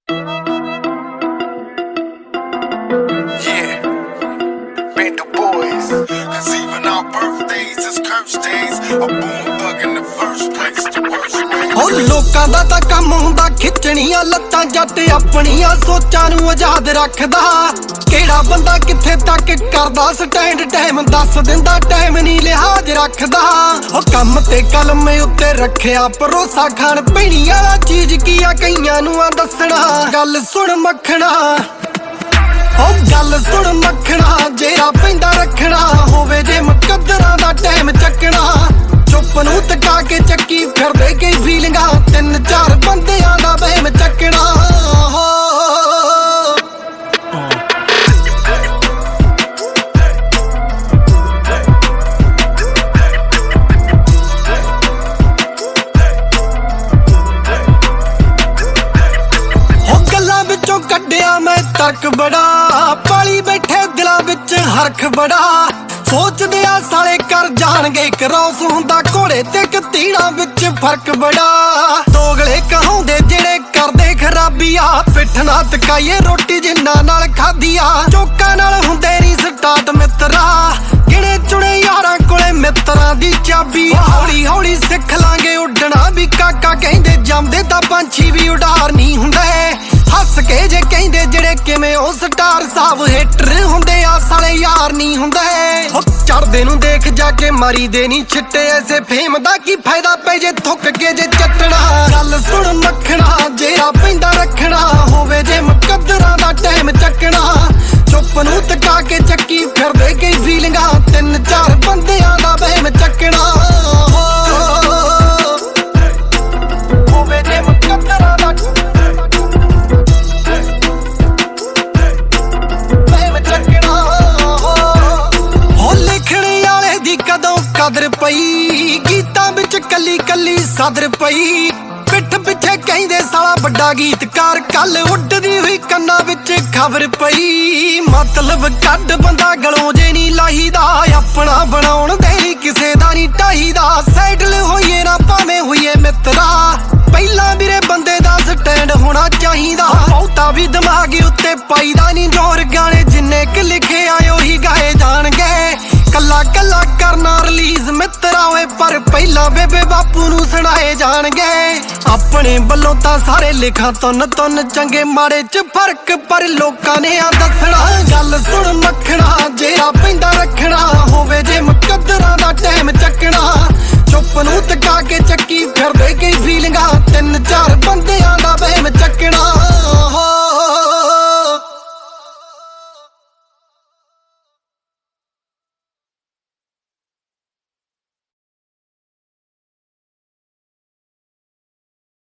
Yeah, Bando Boys. Cause even our birthdays is curse days. A boom bug in the first place, the worst way. ਉਹ ਲੋਕਾਂ ਦਾ ਤਾਂ ਕੰਮ ਹੁੰਦਾ ਖਿੱਚਣੀਆਂ ਲੱਤਾਂ, ਜੱਟ ਆਪਣੀਆਂ ਸੋਚਾਂ ਨੂੰ ਆਜ਼ਾਦ ਰੱਖਦਾ। ਕਿਹੜਾ ਬੰਦਾ ਕਿੱਥੇ ਤੱਕ ਕਰਦਾ ਸਟੈਂਡ, ਟਾਈਮ ਦੱਸ ਦਿੰਦਾ, ਟਾਈਮ ਨਹੀਂ ਲਿਹਾਜ਼ ਰੱਖਦਾ। ਉਹ ਕੰਮ ਤੇ ਕਲਮ ਉੱਤੇ ਰੱਖਿਆ ਭਰੋਸਾ, ਖਾਣ ਪੀਣੀ ਵਾਲਾ ਚੀਜ਼ ਕੀ ਆ ਕਈਆਂ ਨੂੰ ਆ ਦੱਸਣਾ। ਗੱਲ ਸੁਣ ਮੱਖਣਾ, ਉਹ ਗੱਲ ਸੁਣ ਮੱਖਣਾ, ਜੇਰਾ ਪੈਂਦਾ ਰੱਖਣਾ ਹੋਵੇ ਜੇ ਮੁਕੱਦਰਾਂ ਦਾ ਟਾਈਮ ਚੱਕਣਾ। ਚੁੱਪ ਨੂੰ ਤਕਾ ਕੇ ਚੱਕੀ ਫਿਰਦੇ ਕਈ ਫੀਲਿੰਗਾਂ, ਤਿੰਨ ਚਾਰ ਬੰਦਿਆਂ ਦਾ ਵਹਿਮ ਚੱਕਣਾ। ਉਹ ਗੱਲਾਂ ਵਿੱਚੋਂ ਕੱਢਿਆ ਮੈਂ ਤਰਕ ਬੜਾ, ਪਾਲੀ ਬੈਠੇ ਦਿਲਾਂ ਵਿੱਚ ਹਰਖ ਬੜਾ। ਸੋਚਦੇ ਆ ਸਾਲੇ ਕਰ ਜਾਣਗੇ ਕਰੋਸ, ਹੁੰਦਾ ਘੋੜੇ ਤੇ ਕਤੀੜਾਂ ਵਿੱਚ ਫਰਕ ਬੜਾ। ਦੋਗਲੇ ਕਹਾਉਂਦੇ ਜਿਹੜੇ ਕਰਦੇ ਖਰਾਬੀਆਂ, ਪਿੱਠ ਨਾ ਤਕਾਈਏ ਰੋਟੀ ਜਿੰਨਾ ਨਾਲ ਖਾਧੀਆ। ਚੋਕਾਂ ਨਾਲ ਹੁੰਦੇ ਨਹੀਂ ਸਟਾਰਟ ਮਿੱਤਰਾ, ਗਿਣੇ ਚੁਣੇ ਯਾਰਾਂ ਕੋਲੇ ਮਿੱਤਰਾਂ ਦੀ ਚਾਬੀ। ਹੌਲੀ ਹੌਲੀ ਸਿੱਖ ਲਾਂਗੇ ਉੱਡਣਾ ਵੀ ਕਾਕਾ, ਕਹਿੰਦੇ ਜੰਮਦੇ ਤਾਂ ਪੰਛੀ ਵੀ ਉਡਾਰ ਨਹੀਂ ਹੁੰਦੇ। ਹੱਸ ਕੇ ਜੇ ਕਹਿੰਦੇ ਜਿਹੜੇ ਕਿਵੇਂ ਉਹ ਸਟਾਰ ਸਾਹਿਬ, ਹੇਟਰ ਹੁੰਦੇ ਆ ਸਾਲੇ ਯਾਰ ਨਹੀਂ ਹੁੰਦੇ। ਚੜਦੇ ਨੂੰ ਦੇਖ ਜਾ ਕੇ ਮਾਰੀ ਦੇ ਨਹੀਂ ਛਿੱਟੇ, ਐਸੇ ਫੇਮ ਦਾ ਕੀ ਫਾਇਦਾ ਪੈ ਜੇ ਥੁੱਕ ਕੇ ਜੇ ਚੱਟਣਾ। ਗੱਲ ਸੁਣ ਮੱਖਣਾ, ਜੇਰਾ ਪੈਂਦਾ ਰੱਖਣਾ ਹੋਵੇ ਜੇ ਮੁਕੱਦਰਾਂ ਦਾ ਟਾਈਮ ਚੱਕਣਾ। ਚੁੱਪ ਨੂੰ ਤਕਾ ਕੇ ਚੱਕੀ ਫਿਰਦੇ ਕਈ ਫੀਲਿੰਗਾਂ, ਤਿੰਨ ਚਾਰ ਬੰਦਿਆਂ ਦਾ ਵਹਿਮ ਚੱਕਣਾ। ਹੋਵੇ ਜੇ ਮੁਕੱਦਰਾਂ ਦਾ ਕਦਰ ਪਈ, ਗੀਤਾਂ ਵਿੱਚ ਕੱਲੀ ਕੱਲੀ ਸਦਰ ਪਈ। ਪਿੱਠ ਪਿੱਛੇ ਕਹਿੰਦੇ ਸਾਲਾ ਵੱਡਾ ਗੀਤਕਾਰ, ਕੱਲ ਉੱਡਦੀ ਹੋਈ ਕੰਨਾਂ ਵਿੱਚ ਖਬਰ ਪਈ। ਮਤਲਬ ਕੱਢ ਬੰਦਾ ਗਲੋਂ ਜੇ ਨਹੀਂ ਲਾਹੀਦਾ, ਆਪਣਾ ਬਣਾਉਣ ਦੇ ਲਈ ਕਿਸੇ ਦਾ ਨਹੀਂ ਢਾਹੀਦਾ। ਸੈਟਲ ਹੋਈਏ ਨਾ ਭਾਵੇਂ ਹੋਈਏ ਮਿੱਤਰਾ, ਪਹਿਲਾਂ ਵੀਰੇ ਬੰਦੇ ਦਾ ਸਟੈਂਡ ਹੋਣਾ ਚਾਹੀਦਾ। ਬਹੁਤਾ ਵੀ ਦਿਮਾਗ ਉੱਤੇ ਪਾਈਦਾ ਨਹੀਂ ਜ਼ੋਰ, ਗਾਣੇ ਜਿੰਨੇ ਕਿ ਲਿਖੇ ਆਏ ਉਹੀ ਗਾਏ ਜਾਣਗੇ। ਕੱਲਾ ਕੱਲਾ ਕਰਨਾ ਰਿਲੀਜ਼ ਮਿੱਤਰਾ ਓਏ, ਪਰ ਪਹਿਲਾਂ ਬੇਬੇ ਬਾਪੂ ਨੂੰ ਸੁਣਾਏ ਜਾਣਗੇ। ਆਪਣੇ ਵੱਲੋਂ ਤਾਂ ਸਾਰੇ ਲਿਖਾਂ ਤੁੰਨ ਤੁੰਨ, ਚੰਗੇ ਮਾੜੇ ਚ ਫਰਕ ਪਰ ਲੋਕਾਂ ਨੇ ਆ ਦੱਸਣਾ। ਗੱਲ ਸੁਣ ਮੱਖਣਾ, ਜੇਰਾ ਪੈਂਦਾ ਰੱਖਣਾ ਹੋਵੇ ਜੇ ਮੁਕੱਦਰਾਂ ਦਾ ਟਾਈਮ ਚੱਕਣਾ। ਚੁੱਪ ਨੂੰ ਤਕਾ ਕੇ ਚੱਕੀ ਫਿਰਦੇ ਕਈ ਫੀਲਿੰਗਾਂ, ਤਿੰਨ ਚਾਰ